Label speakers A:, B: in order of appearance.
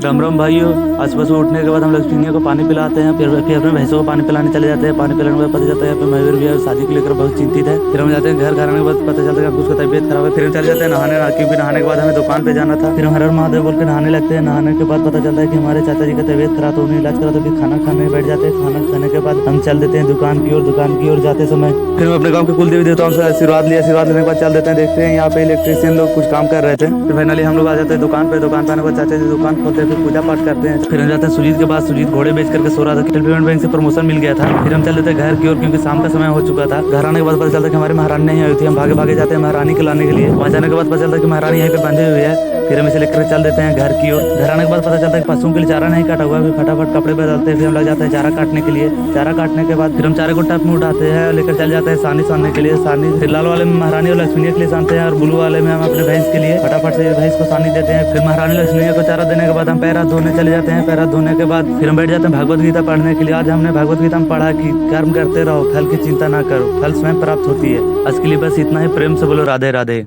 A: राम राम भाइयों। आज सुबह सुबह उठने के बाद हम लोग चिड़िया को पानी पिलाते हैं, फिर अपने भैंसों को पानी पिलाने चले जाते हैं। पानी पिलाने के बाद पता चलता है फिर मयूर भी है शादी को लेकर बहुत चिंतित है। फिर हम जाते हैं घर आने के बाद पता चलता है कि उसका तबीयत खराब है। फिर हम चले जाते हैं नहाने, क्योंकि नहाने के बाद हमें दुकान पे जाना था। फिर हम हर हर महादेव बोल के नहाने लगते हैं। नहाने के बाद पता चलता है कि हमारे चाचा जी का तबीयत खराब, तो उन्हें इलाज करा, तो फिर खाना खाने बैठ जाते हैं। खाना खाने के बाद हम चल देते हैं दुकान की ओर। दुकान की ओर जाते समय फिर हम अपने गाँव के कुल देवी देवताओं से आशीर्वाद लिया। आशीर्वाद लेने के बाद चल देते हैं, देखते हैं यहाँ पे इलेक्ट्रिशियन लोग कुछ काम कर रहे थे। फिर फाइनली हम लोग आ जाते हैं दुकान पे। दुकान पे आने के बाद चाचा जी दुकान खोलते हैं, फिर पूजा पाठ करते हैं। फिर हम जाते हैं सुजीत के पास। सुजीत घोड़े बेच करके सो रहा था। कैपिटल पेमेंट बैंक से प्रमोशन मिल गया था। फिर हम चल देते हैं घर की ओर, क्योंकि शाम का समय हो चुका था। घर आने के बाद पता चलता है कि हमारी महारानी नहीं आई थी। हम भागे भागे जाते हैं महारानी को लाने के लिए। वहाँ जाने के बाद पता चलता है कि महारानी यहीं पे बंधी हुई है। फिर हम इसे लेकर चल देते हैं घर की ओर। घर आने के बाद पता चलता है कि पशुओं के लिए चारा नहीं काटा हुआ। फिर फटाफट कपड़े बदलते हैं। फिर हम लग जाते हैं चारा काटने के लिए। चारा काटने के बाद फिर हम चारे को टप में उठाते हैं, लेकर चल जाते हैं सानी सानने के लिए। सानी फिर लाल वाले में महारानी और लक्ष्मी के लिए सानते हैं, और ब्लू वाले में हम अपने भैंस के लिए फटाफट से भैंस को सानी देते हैं। फिर महारानी लक्ष्मी को चारा देने के बाद हम पैर हाथ धोने चले जाते हैं। पैर हाथ धोने के बाद फिर हम बैठ जाते हैं भगवत गीता पढ़ने के लिए। आज हमने भगवत गीता में पढ़ा कि कर्म करते रहो, फल की चिंता ना करो, फल स्वयं प्राप्त होती है। आज के लिए बस इतना ही। प्रेम से बोलो राधे राधे।